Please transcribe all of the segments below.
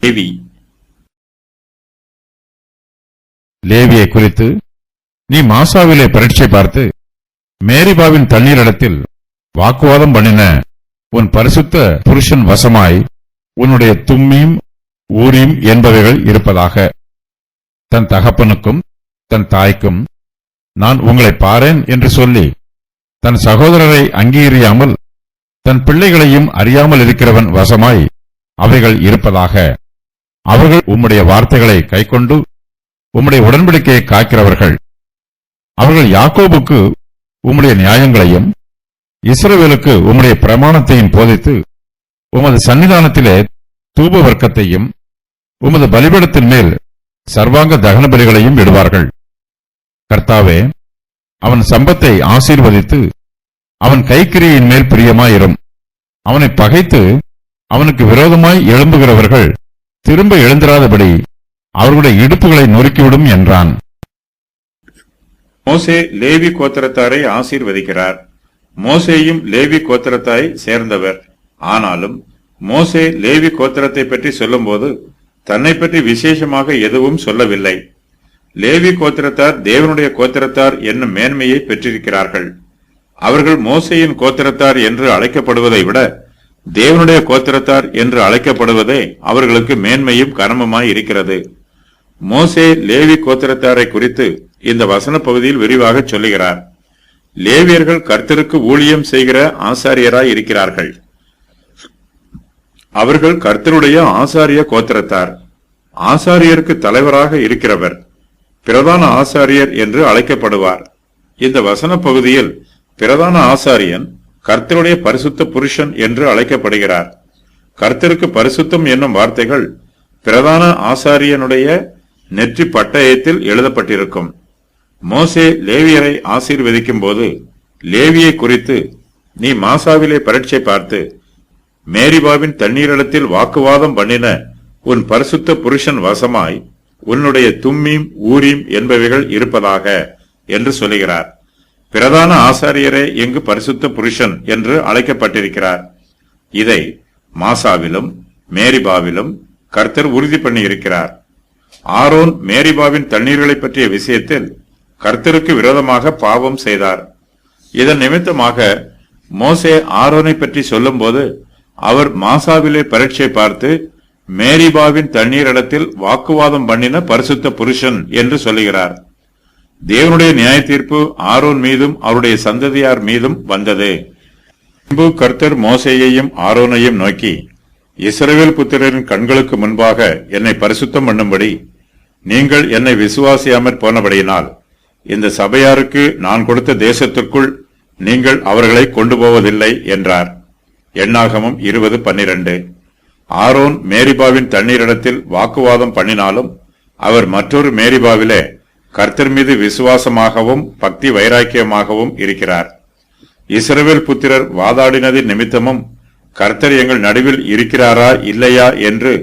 லேவி. லேவியை குறித்து, நீ மாசாவிலே பரீட்சை பார்த்து மேரிபாவின் தண்ணீரிடத்தில் வாக்குவாதம் பண்ணின உன் பரிசுத்த புருஷன் வசமாய் உன்னுடைய தும்மீம் ஊரீம் என்பவைகள் இருப்பதாக. தன் தகப்பனுக்கும் தன் தாய்க்கும் நான் உங்களை பாரேன் என்று சொல்லி தன் சகோதரரை அங்கீகரியாமல் தன் பிள்ளைகளையும் அறியாமல் இருக்கிறவன் வசமாய் அவைகள் இருப்பதாக. அவர்கள் உம்முடைய வார்த்தைகளை கைக்கொண்டு உம்முடைய உடன்படிக்கையை காக்கிறவர்கள். அவர்கள் யாக்கோபுக்கு உம்முடைய நியாயங்களையும் இஸ்ரவேலுக்கு உம்முடைய பிரமாணத்தையும் போதித்து உமது சன்னிதானத்திலே தூப வர்க்கத்தையும் உமது பலிபீடத்தின் மேல் சர்வாங்க தகன பலிகளையும் இடுவார்கள். கர்த்தாவே, அவன் சம்பத்தை ஆசீர்வதித்து அவன் கைக்கிரியின் மேல் பிரியமாயிரும். அவனை பகைத்து அவனுக்கு விரோதமாய் எழும்புகிறவர்கள் திரும்ப எழுந்திராதபடி அவர்களுடைய இடுப்புகளை நொறுக்கிவிடும் என்றான். மோசே லேவி கோத்திரத்தாரை ஆசீர்வதிக்கிறார். மோசேயும் லேவி கோத்திரத்தாய் சேர்ந்தவர். ஆனாலும் மோசே லேவி கோத்திரத்தை பற்றி சொல்லும்போது தன்னை பற்றி விசேஷமாக எதுவும் சொல்லவில்லை. லேவி கோத்திரத்தார் தேவனுடைய கோத்திரத்தார் என்னும் மேன்மையை பெற்றிருக்கிறார்கள். அவர்கள் மோசேயின் கோத்திரத்தார் என்று அழைக்கப்படுவதை விட தேவனுடைய கோத்திரத்தார் என்று அழைக்கப்படுவதே அவர்களுக்கு மேன்மையும் கனமுமாய் இருக்கிறது. மோசே லேவி கோத்திரத்தாரை குறித்து இந்த வசன பகுதியில் விரிவாக சொல்லுகிறார். லேவியர்கள் கர்த்தருக்கு ஊழியம் செய்கிற ஆசாரியராய் இருக்கிறார்கள். அவர்கள் கர்த்தருடைய ஆசாரிய கோத்திரத்தார். ஆசாரியருக்கு தலைவராக இருக்கிறவர் பிரதான ஆசாரியர் என்று அழைக்கப்படுவார். இந்த வசன பகுதியில் பிரதான ஆசாரியன் கர்த்தருடைய பரிசுத்த புருஷன் என்று அழைக்கப்படுகிறார். கர்த்தருக்கு பரிசுத்தம் என்னும் வார்த்தைகள் பிரதான ஆசாரியனுடைய நெற்றி பட்டயத்தில் எழுதப்பட்டிருக்கும். மோசே லேவியரை ஆசீர்வதிக்கும் போது லேவியை குறித்து, நீ மாசாவிலே பரீட்சை பார்த்து மேரிபாவின் தண்ணீரிடத்தில் வாக்குவாதம் பண்ணின உன் பரிசுத்த புருஷன் வசமாய் உன்னுடைய தும்மீம் ஊரீம் என்பவைகள் இருப்பதாக என்று சொல்லுகிறார். பிரதான ஆசாரியரே இங்கு பரிசுத்த புருஷன் என்று அழைக்கப்பட்டிருக்கிறார். இதை மாசாவிலும் மேரிபாவிலும் கர்த்தர் உறுதி பண்ணி இருக்கிறார். ஆரோன் மேரிபாவின் தண்ணீர்களை பற்றிய விஷயத்தில் கர்த்தருக்கு விரோதமாக பாவம் செய்தார். இதன் நிமித்தமாக மோசே ஆரோனை பற்றி சொல்லும் போது அவர் மாசாவிலே பரீட்சை பார்த்து மேரிபாவின் தண்ணீரிடத்தில் வாக்குவாதம் பண்ணின பரிசுத்த புருஷன் என்று சொல்லுகிறார். தேவனுடைய நியாய தீர்ப்பு ஆரோன் மீதும் அவருடைய சந்ததியார் மீதும் வந்தது. பின்பு கர்த்தர் மோசேயையும் ஆரோனையும் நோக்கி, இஸ்ரவேல் புத்திரரின் கண்களுக்கு முன்பாக என்னை பரிசுத்தம் பண்ணும்படி நீங்கள் என்னை விசுவாசியாமற் போனபடியினால் இந்த சபையாருக்கு நான் கொடுத்த தேசத்திற்குள் நீங்கள் அவர்களை கொண்டு போவதில்லை என்றார். எண்ணாகமம் 20:12. ஆரோன் மேரிபாவின் தண்ணீரிடத்தில் வாக்குவாதம் பண்ணினாலும் அவர் மற்றொரு மேரிபாவிலே கர்த்தர் மீது விசுவாசமாகவும் பக்தி வைராக்கியமாகவும் இருக்கிறார். இஸ்ரவேல் புத்திரர் வாதாடினதின் நிமித்தமும் கர்த்தர் எங்கள் நடுவில் இருக்கிறாரா இல்லையா என்று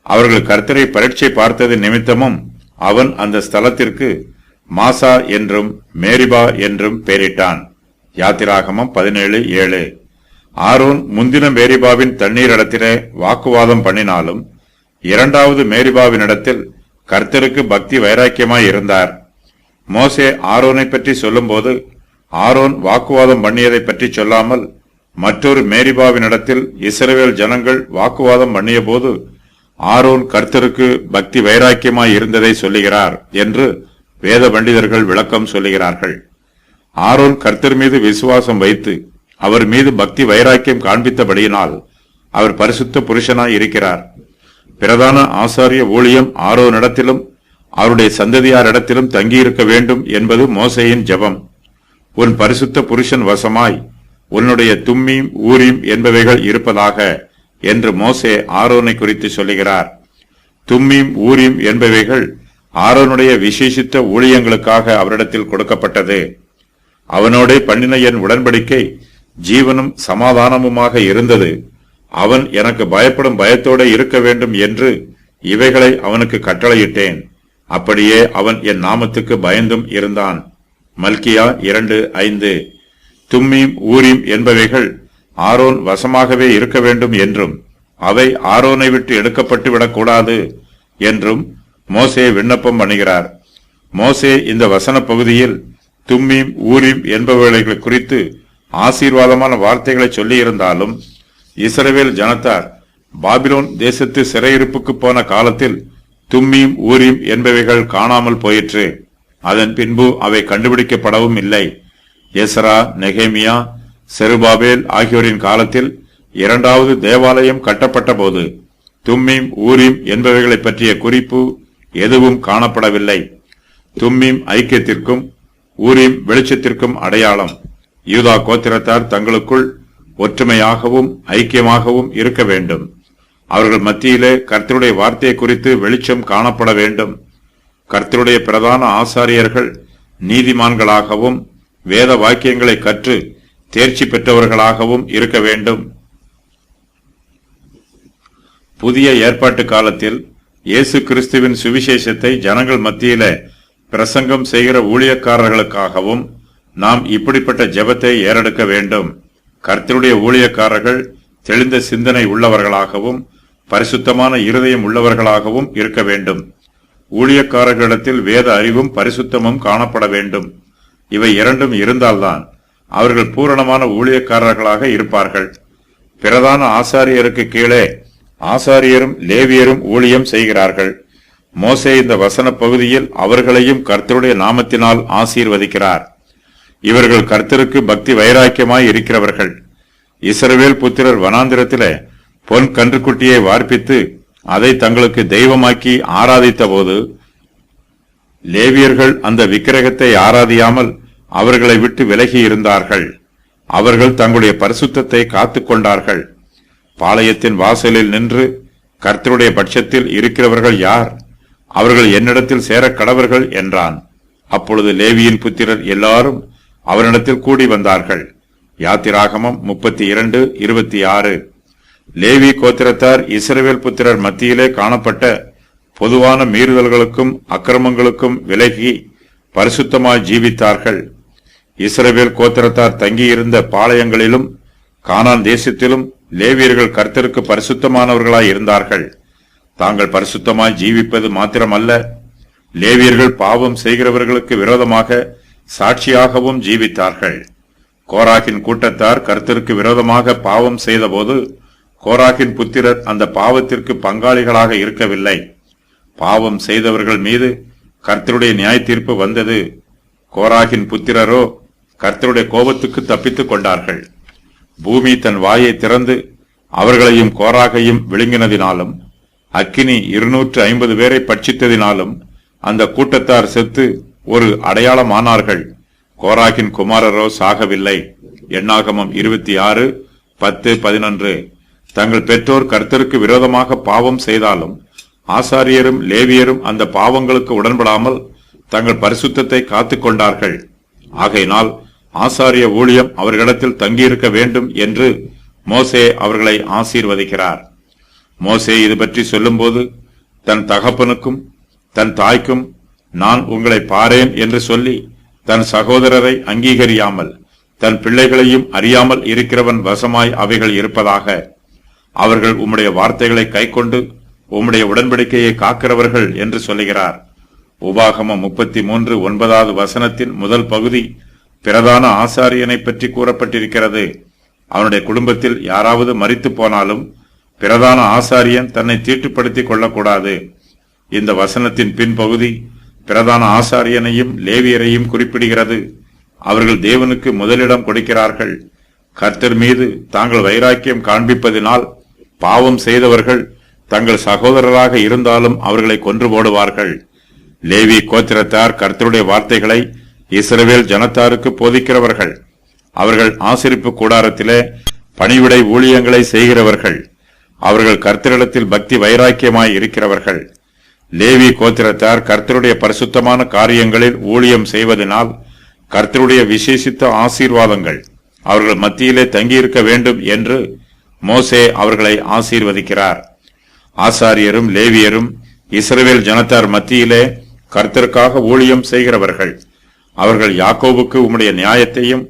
அவர்கள் கர்த்தரை பரீட்சை பார்த்தது நிமித்தமும் அவன் அந்த ஸ்தலத்திற்கு மாசா என்றும் மேரிபா என்றும் பெயரிட்டான். யாத்திராகமம் 17:7. ஆரோன் முந்தின மேரிபாவின் தண்ணீரிடத்திலே வாக்குவாதம் பண்ணினாலும் இரண்டாவது மேரிபாவினிடத்தில் கர்த்தருக்கு பக்தி வைராக்கியமாய் இருந்தார். மோசே ஆரோனை பற்றி சொல்லும்போது ஆரோன் வாக்குவாதம் பண்ணியதை பற்றி சொல்லாமல் மற்றொரு மேரிபாவினிடத்தில் இஸ்ரவேல் ஜனங்கள் வாக்குவாதம் பண்ணிய போது ஆரோன் கர்த்தருக்கு பக்தி வைராக்கியமாய் இருந்ததை சொல்லுகிறார் என்று வேத பண்டிதர்கள் விளக்கம் சொல்லுகிறார்கள். ஆரோன் கர்த்தர் மீது விசுவாசம் வைத்து அவர் மீது பக்தி வைராக்கியம் காண்பித்தபடியினால் அவர் பரிசுத்த புருஷனாய் இருக்கிறார். பிரதான ஆசாரிய ஊழியம் ஆரோனிடத்திலும் அவருடைய சந்ததியாரிடத்திலும் தங்கியிருக்க வேண்டும் என்பது மோசேயின் ஜெபம். உன் பரிசுத்த புருஷன் வசமாய் உன்னுடைய தும்மீம் ஊரீம் என்பவைகள் இருப்பதாக என்று மோசே ஆரோனை குறித்து சொல்லுகிறார். தும்மீம் ஊரீம் என்பவைகள் ஆரோனுடைய விசேஷித்த ஊழியங்களுக்காக அவரிடத்தில் கொடுக்கப்பட்டது. அவனோடே பண்ணின என் உடன்படிக்கை ஜீவனும் சமாதானமுமாக இருந்தது. அவன் எனக்கு பயப்படும் பயத்தோடு இருக்க வேண்டும் என்று இவைகளை அவனுக்கு கட்டளையிட்டேன். அப்படியே அவன் என் நாமத்துக்கு பயந்தும் இருந்தான். மல்கியா 2:5. தும்மீம் ஊரீம் என்பவைகள் ஆரோன் வசமாகவே இருக்க வேண்டும் என்றும் அவை ஆரோனை விட்டு எடுக்கப்பட்டு விடக்கூடாது என்றும் மோசே விண்ணப்பம் பண்ணுகிறார். மோசே இந்த வசன பகுதியில் தும்மீம் ஊரீம் என்பவைகளை குறித்து ஆசீர்வாதமான வார்த்தைகளை சொல்லியிருந்தாலும் இஸ்ரவேல் ஜனத்தார் பாபிலோன் தேசத்து சிறையிருப்புக்கு போன காலத்தில் தும்மீம் ஊரீம் என்பவைகள் காணாமல் போயிற்று. அதன் பின்பு அவை கண்டுபிடிக்கப்படவும் இல்லை. எஸ்ரா, நெகேமியா, செருபாபேல் ஆகியோரின் காலத்தில் இரண்டாவது தேவாலயம் கட்டப்பட்ட போது தும்மீம் ஊரீம் என்பவைகளை பற்றிய குறிப்பு எதுவும் காணப்படவில்லை. தும்மீம் ஐக்கியத்திற்கும் ஊரீம் வெளிச்சத்திற்கும் அடையாளம். யூதா கோத்திரத்தார் தங்களுக்குள் ஒற்றுமையாகவும் ஐக்கியமாகவும் இருக்க வேண்டும். அவர்கள் மத்தியிலே கர்த்தருடைய வார்த்தையை குறித்து வெளிச்சம் காணப்பட வேண்டும். கர்த்தருடைய பிரதான ஆசாரியர்கள் நீதிமான்களாகவும் வேத வாக்கியங்களை கற்று தேர்ச்சி பெற்றவர்களாகவும் இருக்க வேண்டும். புதிய ஏற்பாட்டு காலத்தில் இயேசு கிறிஸ்துவின் சுவிசேஷத்தை ஜனங்கள் மத்தியிலே பிரசங்கம் செய்கிற ஊழியக்காரர்களுக்காகவும் நாம் இப்படிப்பட்ட ஜெபத்தை ஏறெடுக்க வேண்டும். கர்த்தருடைய ஊழியக்காரர்கள் தெளிந்த சிந்தனை உள்ளவர்களாகவும் பரிசுத்தமான இருதயம் உள்ளவர்களாகவும் இருக்க வேண்டும். ஊழியக்காரர்களிடத்தில் வேத அறிவும் பரிசுத்தமும் காணப்பட வேண்டும். இவை இரண்டும் இருந்தால்தான் அவர்கள் பூரணமான ஊழியக்காரர்களாக இருப்பார்கள். பிரதான ஆசாரியருக்கு கீழே ஆசாரியரும் லேவியரும் ஊழியம் செய்கிறார்கள். மோசே இந்த வசன பகுதியில் அவர்களையும் கர்த்தருடைய நாமத்தினால் ஆசீர்வதிக்கிறார். இவர்கள் கர்த்தருக்கு பக்தி வைராக்கியமாய் இருக்கிறவர்கள். இஸ்ரவேல் புத்திரர் வனாந்திரத்திலே பொன் கன்றுக்குட்டியை வார்ப்பித்து அதை தங்களுக்கு தெய்வமாக்கி ஆராதித்த போது லேவியர்கள் அந்த விக்கிரகத்தை ஆராதியாமல் அவர்களை விட்டு விலகி இருந்தார்கள். அவர்கள் தங்களுடைய பரிசுத்தத்தை காத்துக் கொண்டார்கள். பாளையத்தின் வாசலில் நின்று கர்த்தருடைய பட்சத்தில் இருக்கிறவர்கள் யார்? அவர்கள் என்னிடத்தில் சேர கடவர்கள் என்றான். அப்பொழுது லேவியின் புத்திரர் எல்லாரும் அவரிடத்தில் கூடி வந்தார்கள். யாத்திராகமம் 32:26. லேவி கோத்திரத்தார் இஸ்ரவேல் புத்திரர் மத்தியிலே காணப்பட்ட பொதுவான மீறுதல்களுக்கும் அக்கிரமங்களுக்கும் விலகி பரிசுத்தமாய் ஜீவித்தார்கள். இஸ்ரவேல் கோத்திரத்தார் தங்கியிருந்த பாளையங்களிலும் கானான் தேசத்திலும் லேவியர்கள் கர்த்தருக்கு பரிசுத்தமானவர்களாய் இருந்தார்கள். தாங்கள் பரிசுத்தமாய் ஜீவிப்பது மாத்திரமல்ல, லேவியர்கள் பாவம் செய்கிறவர்களுக்கு விரோதமாக சாட்சியாகவும் ஜீவித்தார்கள். கோராகின் கூட்டத்தார் கர்த்தருக்கு விரோதமாக பாவம் செய்தபோது கோராகின் புத்திரர் அந்த பாவத்திற்கு பங்காளிகளாக இருக்கவில்லை. பாவம் செய்தவர்கள் மீது கர்த்தருடைய நியாய தீர்ப்பு வந்தது. கோராகின் புத்திரரோ கர்த்தருடைய கோபத்துக்கு தப்பித்துக் கொண்டார்கள். பூமி தன் வாயை திறந்து அவர்களையும் கோராகையும் விழுங்கினதினாலும் அக்கினி 250 பேரை பட்சித்ததினாலும் அந்த கூட்டத்தார் செத்து ஒரு அடையாளமானார்கள். கோராகின் குமாரரோ சாகவில்லை. எண்ணாகமம் 26:10-11. தங்கள் பெற்றோர் கர்த்தருக்கு விரோதமாக பாவம் செய்தாலும் ஆசாரியரும் லேவியரும் அந்த பாவங்களுக்கு உடன்படாமல் தங்கள் பரிசுத்தத்தை காத்துக் கொண்டார்கள். ஆகையினால் ஆசாரிய ஊழியம் அவர்களிடத்தில் தங்கியிருக்க வேண்டும் என்று மோசே அவர்களை ஆசீர்வதிக்கிறார். மோசே இது பற்றி சொல்லும்போது தன் தகப்பனுக்கும் தன் தாய்க்கும் நான் உங்களை பாரேன் என்று சொல்லி தன் சகோதரரை அங்கீகரியாமல் தன் பிள்ளைகளையும் அறியாமல் இருக்கிறவன் வசமாய் அவைகள் இருப்பதாக. அவர்கள் உம்முடைய வார்த்தைகளை கைக்கொண்டு உம்முடைய உடன்படிக்கையை காக்கிறவர்கள் என்று சொல்லுகிறார். உபாகமம் 33:9 முதல் பகுதி பிரதான ஆசாரியனை பற்றி கூறப்பட்டிருக்கிறது. அவனுடைய குடும்பத்தில் யாராவது மரித்து போனாலும் பிரதான ஆசாரியன் தன்னை தீட்டுப்படுத்திக் கொள்ளக்கூடாது. இந்த வசனத்தின் பின்பகுதி பிரதான ஆசாரியனையும் லேவியரையும் குறிப்பிடுகிறது. அவர்கள் தேவனுக்கு முதலிடம் கொடுக்கிறார்கள். கர்த்தர் மீது தாங்கள் வைராக்கியம் காண்பிப்பதினால் பாவம் செய்தவர்கள் தங்கள் சகோதரராக இருந்தாலும் அவர்களை கொன்று போடுவார்கள். லேவி கோத்திரத்தார் கர்த்தருடைய வார்த்தைகளை இஸ்ரவேல் ஜனத்தாருக்கு போதிக்கிறவர்கள். அவர்கள் ஆசரிப்பு கூடாரத்திலே பணிவிடை ஊழியங்களை செய்கிறவர்கள். அவர்கள் கர்த்தரிடத்தில் பக்தி வைராக்கியமாய் இருக்கிறவர்கள். லேவி கோத்திரத்தார் கர்த்தருடைய பரிசுத்தமான காரியங்களில் ஊழியம் செய்வதனால் கர்த்தருடைய விசேஷித்த ஆசீர்வாதங்கள் அவர்கள் மத்தியிலே தங்கியிருக்க வேண்டும் என்று மோசே அவர்களை ஆசீர்வதிக்கிறார். ஆசாரியரும் லேவியரும் இஸ்ரவேல் ஜனத்தார் மத்தியிலே கர்த்தருக்காக ஊழியம் செய்கிறவர்கள். அவர்கள் யாக்கோபுக்கு உம்முடைய நியாயத்தையும்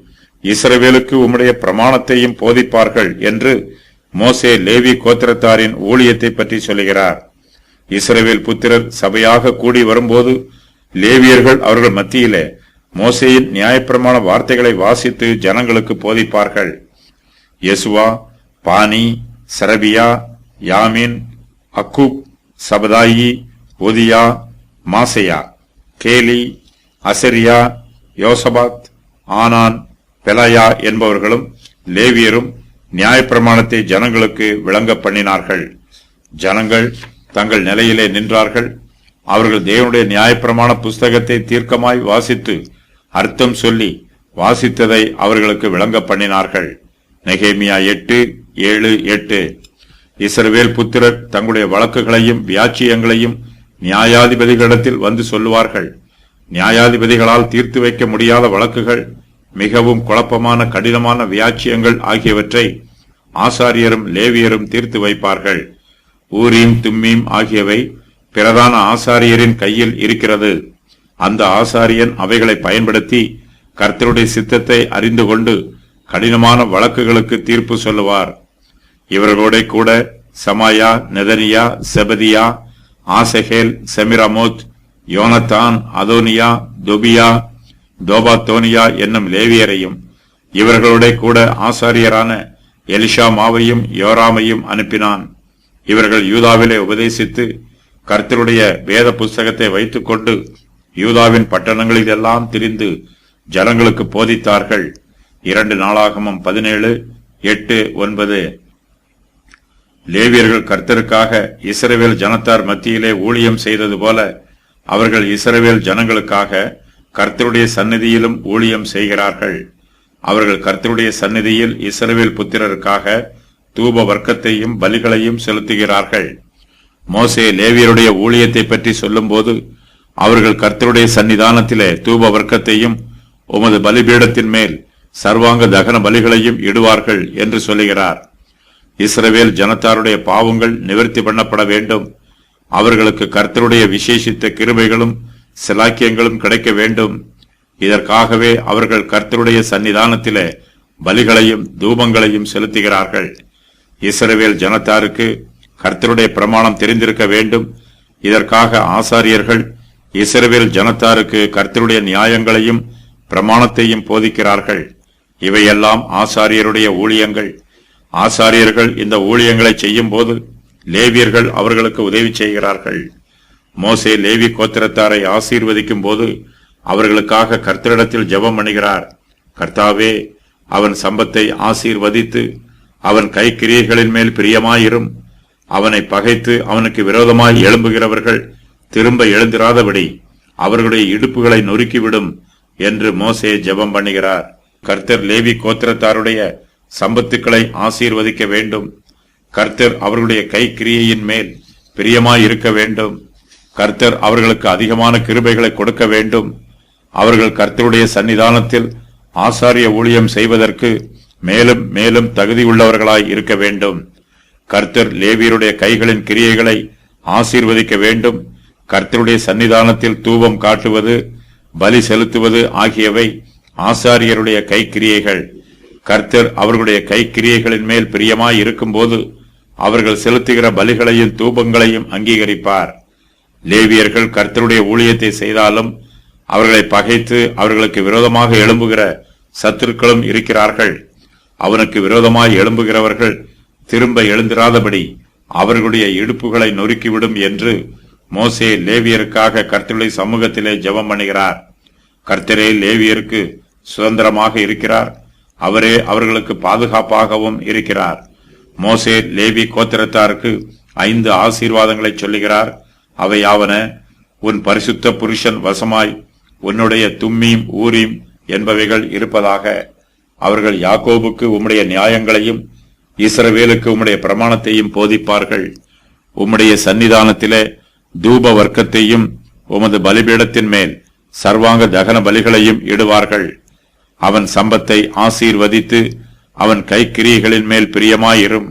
இஸ்ரவேலுக்கு உம்முடைய பிரமாணத்தையும் போதிப்பார்கள் என்று மோசே லேவி கோத்திரத்தாரின் ஊழியத்தை பற்றி சொல்லுகிறார். இஸ்ரவேல் புத்திரர் சபையாக கூடி வரும்போது லேவியர்கள் அவர்கள் மத்தியிலே மோசேயின் நியாயப்பிரமாண வார்த்தைகளை வாசித்து ஜனங்களுக்கு போதிப்பார்கள். யெசுவா, பானி, சரபியா, யாமின், அக்குப், சபதாயி, ஒதியா, மாசையா, கேலி, அசரியா, யோசபாத், ஆனான், பெலாயா என்பவர்களும் லேவியரும் நியாயப்பிரமாணத்தை ஜனங்களுக்கு விளங்க பண்ணினார்கள். ஜனங்கள் தங்கள் நிலையிலே நின்றார்கள். அவர்கள் தேவனுடைய நியாயப்பிரமாண புஸ்தகத்தை தீர்க்கமாய் வாசித்து அர்த்தம் சொல்லி வாசித்ததை அவர்களுக்கு விளங்க பண்ணினார்கள். நெகேமியா 8:7-8. இஸ்ரவேல் புத்திரர் தங்களுடைய வழக்குகளையும் வியாச்சியங்களையும் நியாயாதிபதிகளிடத்தில் வந்து சொல்லுவார்கள். நியாயாதிபதிகளால் தீர்த்து வைக்க முடியாத வழக்குகள், மிகவும் குழப்பமான கடினமான வியாச்சியங்கள் ஆகியவற்றை ஆசாரியரும் லேவியரும் தீர்த்து வைப்பார்கள். ஊரீம் தும்மீம் ஆகியவை பிரதான ஆசாரியரின் கையில் இருக்கிறது. அந்த ஆசாரியன் அவைகளை பயன்படுத்தி கர்த்தருடைய சித்தத்தை அறிந்து கொண்டு கடினமான வழக்குகளுக்கு தீர்ப்பு சொல்லுவார். இவர்களோட கூட சமாயா, நெதனியா, செபதியா, ஆசகேல், செமிரமோத், யோனத்தான், அதோனியா, தொபியா, தோபாத்தோனியா என்னும் லேவியரையும் இவர்களோட கூட ஆசாரியரான எலிஷாமாவையும் யோராமையும் அனுப்பினான். இவர்கள் யூதாவிலே உபதேசித்து கர்த்தருடைய வேத புஸ்தகத்தை வைத்துக் கொண்டு யூதாவின் பட்டணங்களில் எல்லாம் திரிந்து ஜனங்களுக்கு போதித்தார்கள். 2 நாளாகமம் 17:8-9. லேவியர்கள் கர்த்தருக்காக இஸ்ரவேல் ஜனத்தார் மத்தியிலே ஊழியம் செய்தது போல அவர்கள் இஸ்ரவேல் ஜனங்களுக்காக கர்த்தருடைய சந்நிதியிலும் ஊழியம் செய்கிறார்கள். அவர்கள் கர்த்தருடைய சந்நிதியில் இஸ்ரவேல் புத்திரருக்காக தூப வர்க்கத்தையும் பலிகளையும் செலுத்துகிறார்கள். மோசே லேவியருடைய ஊழியத்தை பற்றி சொல்லும் போது அவர்கள் கர்த்தருடைய சன்னிதானத்திலே தூப வர்க்கத்தையும் உமது பலிபீடத்தின் மேல் சர்வாங்க தகன பலிகளையும் இடுவார்கள் என்று சொல்லுகிறார். இஸ்ரவேல் ஜனத்தாருடைய பாவங்கள் நிவர்த்தி பண்ணப்பட வேண்டும். அவர்களுக்கு கர்த்தருடைய விசேஷித்த கிருபைகளும் சிலாக்கியங்களும் கிடைக்க வேண்டும். இதற்காகவே அவர்கள் கர்த்தருடைய சன்னிதானத்திலே பலிகளையும் தூபங்களையும் செலுத்துகிறார்கள். இஸ்ரவேல் ஜனத்தாருக்கு கர்த்தருடைய பிரமாணம் தெரிந்திருக்க வேண்டும். இதற்காக ஆசாரியர்கள் இஸ்ரவேல் ஜனத்தாருக்கு கர்த்தருடைய நியாயங்களையும் பிரமாணத்தையும் போதிக்கிறார்கள். இவையெல்லாம் ஆசாரியருடைய ஊழியங்கள். ஆசாரியர்கள் இந்த ஊழியங்களை செய்யும் போது லேவியர்கள் அவர்களுக்கு உதவி செய்கிறார்கள். மோசே லேவி கோத்திரத்தாரை ஆசீர்வதிக்கும் போது அவர்களுக்காக கர்த்தரிடத்தில் ஜெபம் பண்ணுகிறார். கர்த்தாவே, அவன் சம்பத்தை ஆசீர்வதித்து அவன் கைக்கிரியைகளின் மேல் பிரியமாயிரும். அவனை பகைத்து அவனுக்கு விரோதமாய் எழும்புகிறவர்கள் திரும்ப எழுந்திராதபடி அவர்களுடைய இடுப்புகளை நொறுக்கிவிடும் என்று மோசே ஜெபம் பண்ணுகிறார். கர்த்தர் லேவி கோத்திரத்தாருடைய சம்பத்துக்களை ஆசீர்வதிக்க வேண்டும். கர்த்தர் அவர்களுடைய கைக்கிரியையின் மேல் பிரியமாய் இருக்க வேண்டும். கர்த்தர் அவர்களுக்கு அதிகமான கிருபைகளை கொடுக்க வேண்டும். அவர்கள் கர்த்தருடைய சன்னிதானத்தில் ஆசாரிய ஊழியம் செய்வதற்கு மேலும் மேலும் தகுதியுள்ளவர்களாய் இருக்க வேண்டும். கர்த்தர் லேவியருடைய கைகளின் கிரியைகளை ஆசீர்வதிக்க வேண்டும். கர்த்தருடைய சன்னிதானத்தில் தூபம் காட்டுவது, பலி செலுத்துவது ஆகியவை ஆசாரியருடைய கைக்கிரியைகள். கர்த்தர் அவர்களுடைய கைக்கிரியைகளின் மேல் பிரியமாய் இருக்கும்போது அவர்கள் செலுத்துகிற பலிகளையும் தூபங்களையும் அங்கீகரிப்பார். லேவியர்கள் கர்த்தருடைய ஊழியத்தை செய்தாலும் அவர்களை பகைத்து அவர்களுக்கு விரோதமாக எழும்புகிற சத்துருக்களும் இருக்கிறார்கள். அவனுக்கு விரோதமாய் எழும்புகிறவர்கள் திரும்ப எழுந்திராதபடி அவர்களுடைய இடுப்புகளை நொறுக்கிவிடும் என்று மோசே லேவியருக்காக கர்த்தருடைய சமூகத்திலே ஜெபம் பண்ணுகிறார். கர்த்தரே லேவியருக்கு சுதந்திரமாக இருக்கிறார். அவரே அவர்களுக்கு பாதுகாப்பாகவும் இருக்கிறார். மோசே லேவி கோத்திரத்தாருக்கு 5 ஆசீர்வாதங்களை சொல்லுகிறார். அவையாவன: உன் பரிசுத்த புருஷன் வசமாய் உன்னுடைய தும்மீம் ஊரீம் என்பவைகள் இருப்பதாக. அவர்கள் யாக்கோபுக்கு உம்முடைய நியாயங்களையும் இஸ்ரவேலுக்கு உம்முடைய பிரமாணத்தையும் போதிப்பார்கள். உம்முடைய சன்னிதானத்திலே தூப வர்க்கத்தையும் உமது பலிபீடத்தின் மேல் சர்வாங்க தகன பலிகளையும் இடுவார்கள். அவன் சம்பத்தை ஆசீர்வதித்து அவன் கைக்கிரியைகளின் மேல் பிரியமாயிரும்.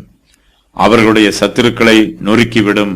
அவர்களுடைய சத்துருக்களை நொறுக்கிவிடும்.